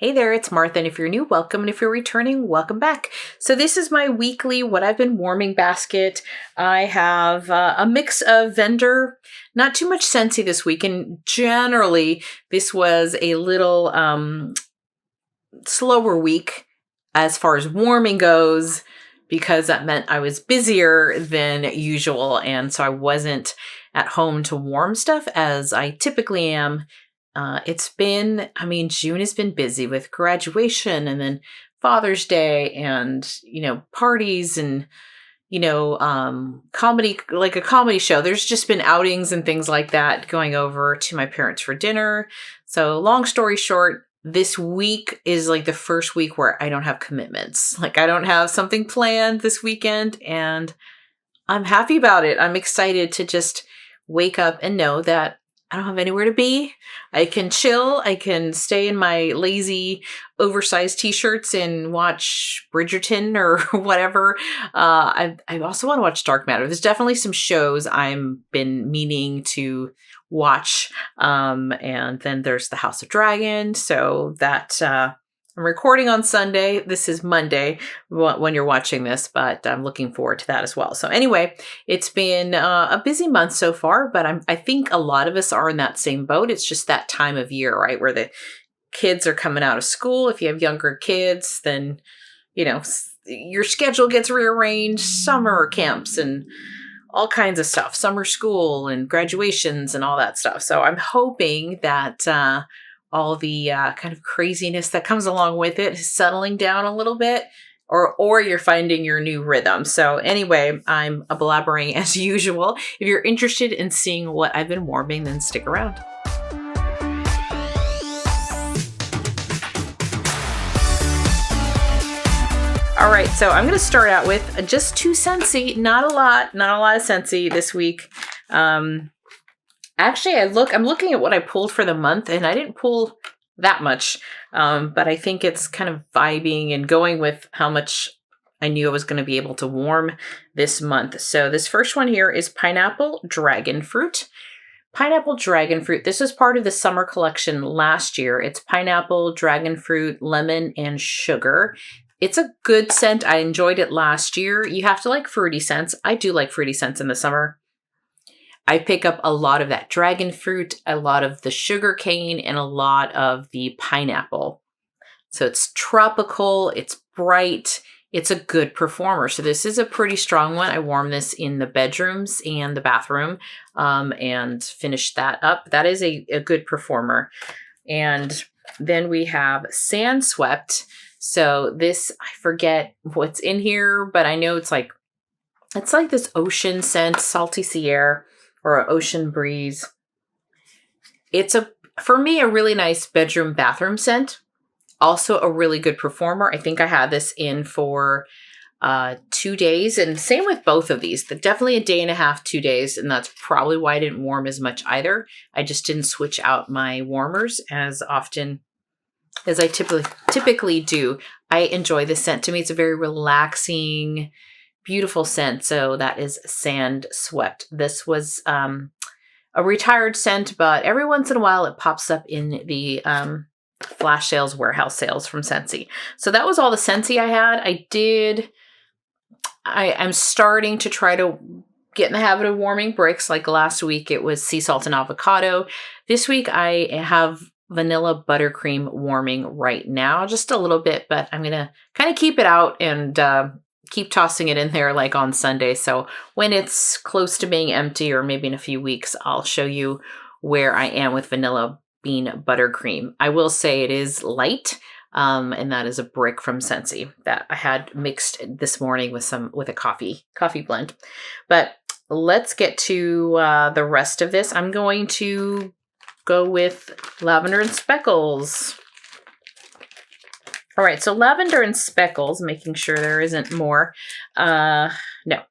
Hey there, it's Martha, and if you're new, welcome, and if you're returning, welcome back. So this is my weekly what I've been warming basket. I have a mix of Lavender, not too much Scentsy this week, and generally this was a little slower week as far as warming goes, because that meant I was busier than usual, and so I wasn't at home to warm stuff as I typically am. June has been busy with graduation and then Father's Day and, parties and, comedy, like a comedy show. There's just been outings and things like that, going over to my parents for dinner. So long story short, this week is like the first week where I don't have commitments. Like I don't have something planned this weekend, and I'm happy about it. I'm excited to just wake up and know that I don't have anywhere to be. I can chill. I can stay in my lazy, oversized t-shirts and watch Bridgerton or whatever. I also want to watch Dark Matter. There's definitely some shows I've been meaning to watch. And then there's the House of Dragon. So that I'm recording on Sunday. This is Monday when you're watching this, but I'm looking forward to that as well. So anyway, it's been a busy month so far, but I think a lot of us are in that same boat. It's just that time of year, right? Where the kids are coming out of school. If you have younger kids, then, your schedule gets rearranged, summer camps and all kinds of stuff, summer school and graduations and all that stuff. So I'm hoping that, all the kind of craziness that comes along with it is settling down a little bit, or you're finding your new rhythm. So anyway, I'm blabbering as usual. If you're interested in seeing what I've been warming, then stick around. All right, so I'm going to start out with just 2 Scentsy, not a lot of Scentsy this week. Actually, I'm looking at what I pulled for the month, and I didn't pull that much, but I think it's kind of vibing and going with how much I knew I was going to be able to warm this month. So this first one here is Pineapple Dragonfruit. Pineapple Dragonfruit. This was part of the summer collection last year. It's pineapple, dragonfruit, lemon, and sugar. It's a good scent. I enjoyed it last year. You have to like fruity scents. I do like fruity scents in the summer. I pick up a lot of that dragon fruit, a lot of the sugar cane, and a lot of the pineapple. So it's tropical, it's bright, it's a good performer. So this is a pretty strong one. I warm this in the bedrooms and the bathroom and finish that up. That is a good performer. And then we have Sand Swept. So this, I forget what's in here, but I know it's like this ocean scent, salty sea air, or an ocean breeze. It's for me, a really nice bedroom bathroom scent. Also a really good performer. I think I had this in for 2 days, and same with both of these. Definitely a day and a half, 2 days, and that's probably why I didn't warm as much either. I just didn't switch out my warmers as often as I typically do. I enjoy this scent. To me, it's a very relaxing, beautiful scent. So that is Sand Swept. This was a retired scent, but every once in a while it pops up in the flash sales, warehouse sales from Scentsy. So that was all the Scentsy I had. I'm starting to try to get in the habit of warming bricks. Like last week, it was sea salt and avocado. This week, I have vanilla buttercream warming right now, just a little bit, but I'm going to kind of keep it out and keep tossing it in there like on Sunday. So when it's close to being empty, or maybe in a few weeks, I'll show you where I am with vanilla bean buttercream. I will say it is light, and that is a brick from Scentsy that I had mixed this morning with a coffee blend. But let's get to the rest of this. I'm going to go with Lavender and Speckles. All right, so Lavender and Speckles, making sure there isn't more. No,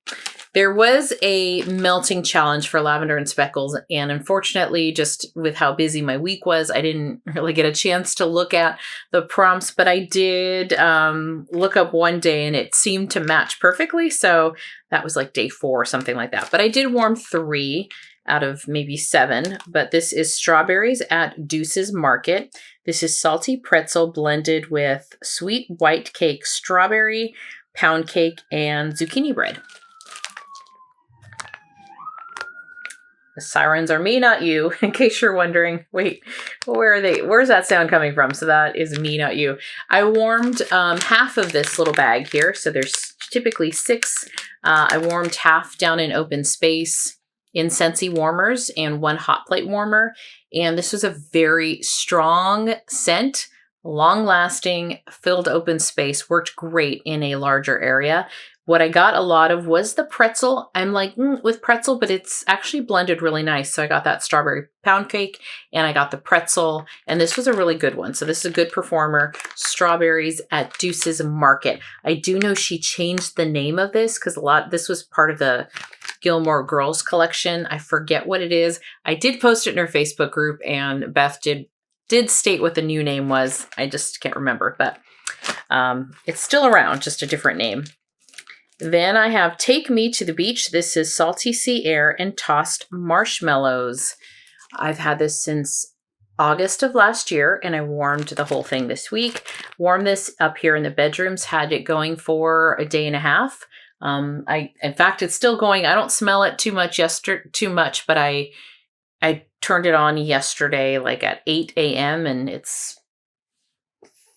there was a melting challenge for Lavender and Speckles, and unfortunately, just with how busy my week was, I didn't really get a chance to look at the prompts, but I did look up one day, and it seemed to match perfectly, so that was like day 4 or something like that. But I did warm 3 out of maybe 7, but this is Strawberries at Doose's Market. This is salty pretzel blended with sweet white cake, strawberry, pound cake, and zucchini bread. The sirens are me, not you, in case you're wondering. Wait, where are they? Where's that sound coming from? So that is me, not you. I warmed half of this little bag here. So there's typically 6. I warmed half down in open space in Scentsy warmers and 1 hot plate warmer. And this was a very strong scent, long-lasting, filled open space, worked great in a larger area. What I got a lot of was the pretzel. I'm like, with pretzel, but it's actually blended really nice. So I got that strawberry pound cake and I got the pretzel, and this was a really good one. So this is a good performer. Strawberries at Doose's Market. I do know she changed the name of this because this was part of the Gilmore Girls collection. I forget what it is. I did post it in her Facebook group, and Beth did state what the new name was. I just can't remember, but it's still around, just a different name. Then I have Take Me to the Beach. This is salty sea air and tossed marshmallows. I've had this since August of last year, and I warmed the whole thing this week. Warmed this up here in the bedrooms, had it going for a day and a half. In fact, it's still going. I don't smell it too much, but I turned it on yesterday, like at 8 a.m. and it's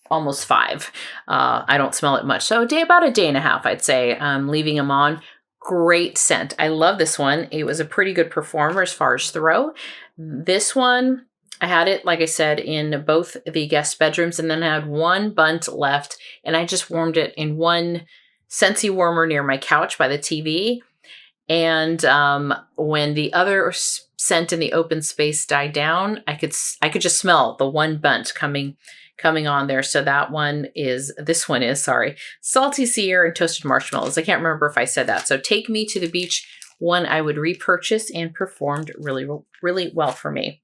almost 5. I don't smell it much. So about a day and a half, I'd say, leaving them on. Great scent. I love this one. It was a pretty good performer as far as throw. This one, I had it, like I said, in both the guest bedrooms, and then I had 1 bunt left, and I just warmed it in 1 Scentsy warmer near my couch by the TV. And when the other scent in the open space died down, I could just smell the 1 bunt coming on there. So this one is salty sea air and toasted marshmallows. I can't remember if I said that. So Take Me to the Beach, one I would repurchase, and performed really, really well for me.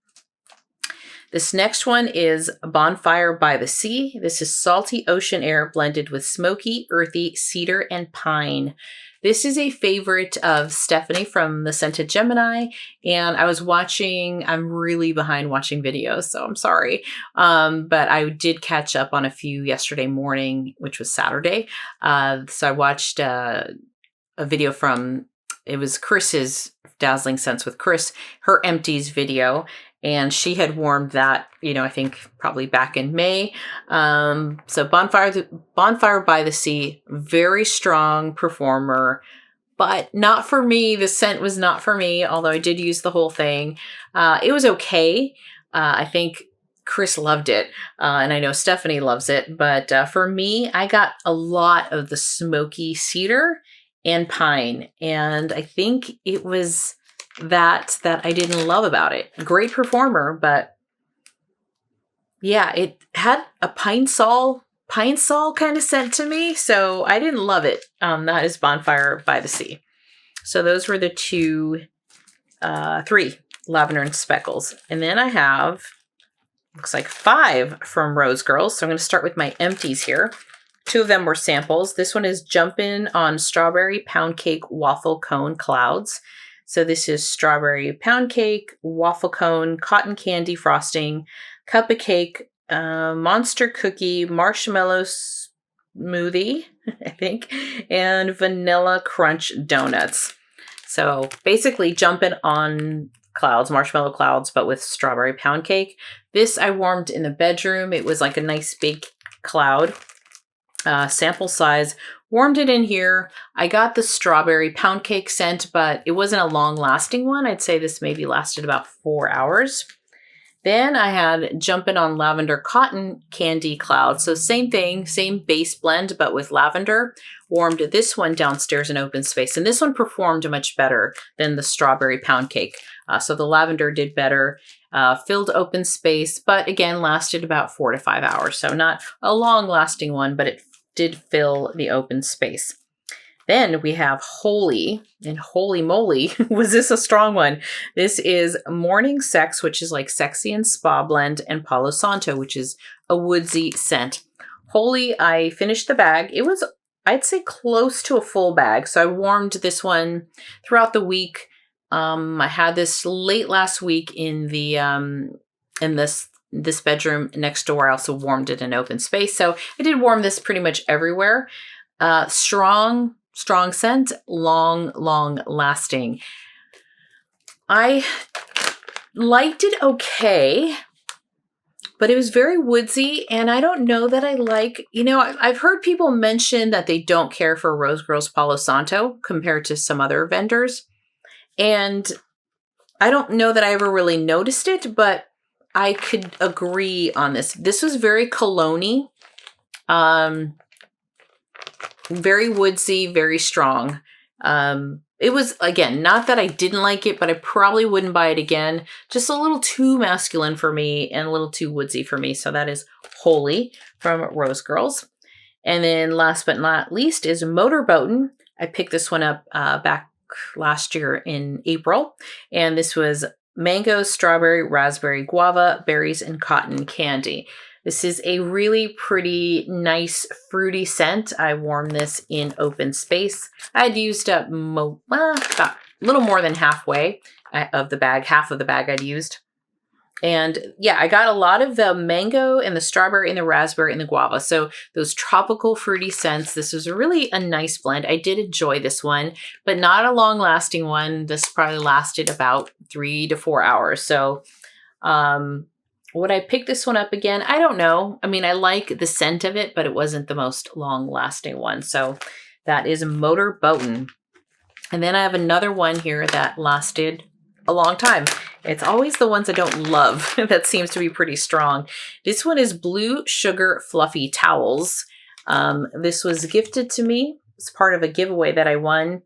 This next one is Bonfire by the Sea. This is salty ocean air blended with smoky, earthy cedar and pine. This is a favorite of Stephanie from the Scented Gemini, and I'm really behind watching videos, so I'm sorry. But I did catch up on a few yesterday morning, which was Saturday. So I watched a video from, it was Chris's Dazzling Scents with Chris, her Empties video, and she had warmed that, I think probably back in May. So Bonfire by the Sea, very strong performer, but not for me. The scent was not for me, although I did use the whole thing. It was okay. I think Chris loved it, and I know Stephanie loves it. But for me, I got a lot of the smoky cedar and pine, and I think it was that I didn't love about it. Great performer, but yeah, it had a pine sol kind of scent to me, so I didn't love it. That is Bonfire by the Sea. So those were the 3 Lavender and Speckles. And then I have, looks like 5 from Rose Girls. So I'm going to start with my Empties here. 2 of them were samples. This one is Jumpin' on Strawberry Pound Cake Waffle Cone Clouds. So this is strawberry pound cake, waffle cone, cotton candy frosting, cup of cake, monster cookie, marshmallow smoothie, I think, and vanilla crunch donuts. So basically jumping on clouds, marshmallow clouds, but with strawberry pound cake. This I warmed in the bedroom. It was like a nice big cloud. Sample size, warmed it in here. I got the strawberry pound cake scent, but it wasn't a long lasting one. I'd say this maybe lasted about 4 hours. Then I had Jumpin' on Lavender Cotton Candy Cloud. So same thing, same base blend, but with lavender. Warmed this one downstairs in open space. And this one performed much better than the strawberry pound cake. So the lavender did better. Filled open space, but again, lasted about 4 to 5 hours. So not a long lasting one, but it did fill the open space. Then we have Holy, and holy moly, was this a strong one? This is Morning Sex, which is like Sexy and Spa Blend, and Palo Santo, which is a woodsy scent. Holy, I finished the bag. It was, I'd say, close to a full bag. So I warmed this one throughout the week. I had this late last week in the this bedroom next door. I also warmed it in open space. So I did warm this pretty much everywhere. Strong scent, long lasting. I liked it okay, but it was very woodsy, and I don't know that I like, I've heard people mention that they don't care for Rose Girl's Palo Santo compared to some other vendors. And I don't know that I ever really noticed it, but I could agree on this. This was very cologne-y, very woodsy, very strong. It was, again, not that I didn't like it, but I probably wouldn't buy it again. Just a little too masculine for me and a little too woodsy for me. So that is Holy from Rose Girls. And then last but not least is Motorboatin. I picked this one up back last year in April. And this was mango, strawberry, raspberry, guava, berries, and cotton candy. This is a really pretty, nice, fruity scent. I warmed this in open space. I had used up about a little more than halfway of the bag. Half of the bag I'd used. And yeah, I got a lot of the mango and the strawberry and the raspberry and the guava. So those tropical fruity scents. This was really a nice blend. I did enjoy this one, but not a long lasting one. This probably lasted about 3 to 4 hours. So, would I pick this one up again? I don't know. I mean, I like the scent of it, but it wasn't the most long-lasting one. So that is Motorboatin. And then I have another one here that lasted a long time. It's always the ones I don't love that seems to be pretty strong. This one is Blue Sugar Fluffy Towels. This was gifted to me. It's part of a giveaway that I won.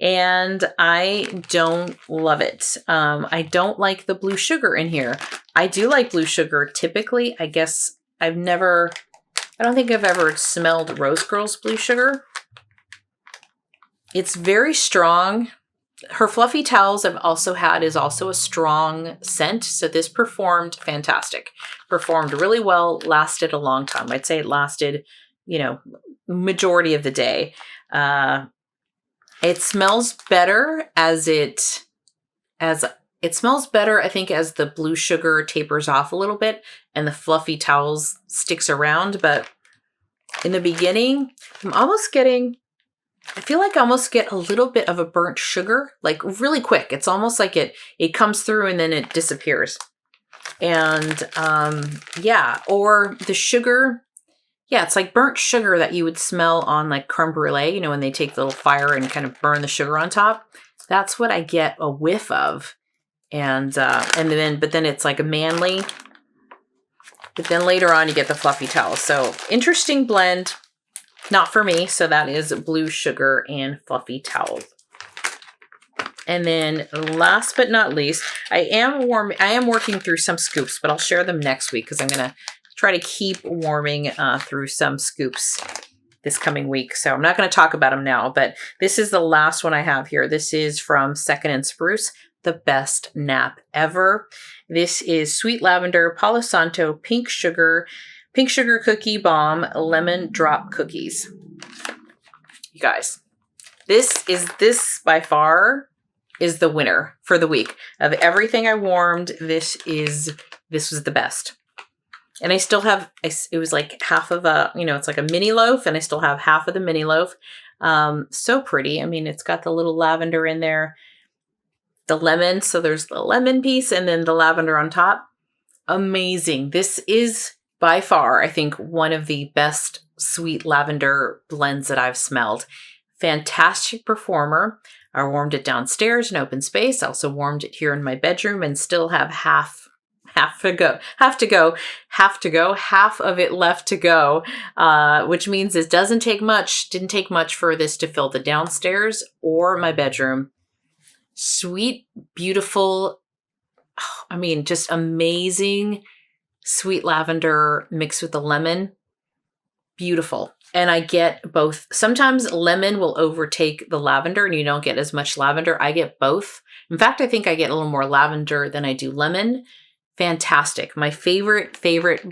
And I don't love it. I don't like the blue sugar in here. I do like blue sugar typically. I guess I don't think I've ever smelled Rose Girl's blue sugar. It's very strong. Her Fluffy Towels I've also had is also a strong scent. So this performed fantastic. Performed really well, lasted a long time. I'd say it lasted, majority of the day. It smells better it smells better, I think, as the blue sugar tapers off a little bit and the Fluffy Towels sticks around. But in the beginning, I feel like I almost get a little bit of a burnt sugar, like really quick. It's almost like it comes through and then it disappears. And or the sugar. Yeah, it's like burnt sugar that you would smell on like creme brulee, when they take the little fire and kind of burn the sugar on top. That's what I get a whiff of. But then it's like a manly. But then later on you get the Fluffy Towels. So interesting blend. Not for me. So that is Blue Sugar and Fluffy Towels. And then last but not least, I am working through some scoops, but I'll share them next week because I'm going to try to keep warming through some scoops this coming week. So I'm not going to talk about them now, but this is the last one I have here. This is from Second and Spruce, the best nap ever. This is Sweet Lavender, Palo Santo, Pink Sugar Cookie Bomb, Lemon Drop Cookies. You guys, this by far is the winner for the week. Of everything I warmed, this was the best. And I still have, it was like half of it's like a mini loaf, and I still have half of the mini loaf. So pretty. I mean, it's got the little lavender in there, the lemon. So there's the lemon piece and then the lavender on top. Amazing. This is by far, I think, one of the best sweet lavender blends that I've smelled. Fantastic performer. I warmed it downstairs in open space. I also warmed it here in my bedroom and still have half of it left to go, which means it didn't take much for this to fill the downstairs or my bedroom. Sweet, beautiful, just amazing sweet lavender mixed with the lemon. Beautiful. And I get both. Sometimes lemon will overtake the lavender and you don't get as much lavender. I get both. In fact, I think I get a little more lavender than I do lemon. Fantastic. My favorite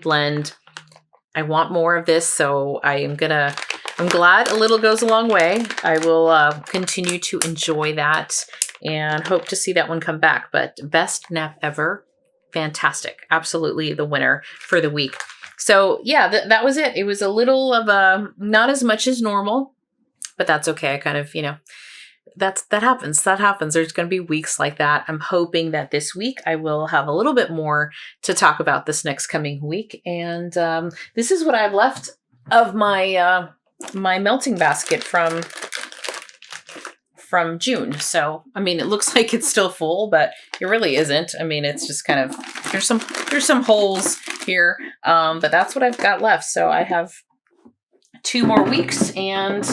blend. I want more of this, so I'm glad a little goes a long way. I will continue to enjoy that and hope to see that one come back. But best nap ever, fantastic. Absolutely the winner for the week. So yeah, that was it. It was a little of not as much as normal, but that's okay. I kind of, that happens. That happens. There's going to be weeks like that. I'm hoping that this week I will have a little bit more to talk about this next coming week. And this is what I've left of my my melting basket from June. So, I mean, it looks like it's still full, but it really isn't. I mean, it's just kind of, there's some holes here, but that's what I've got left. So I have 2 more weeks and,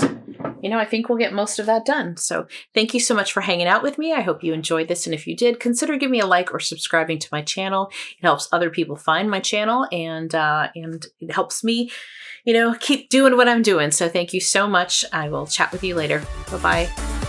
I think we'll get most of that done. So thank you so much for hanging out with me. I hope you enjoyed this. And if you did, consider giving me a like or subscribing to my channel. It helps other people find my channel and it helps me, keep doing what I'm doing. So thank you so much. I will chat with you later. Bye-bye.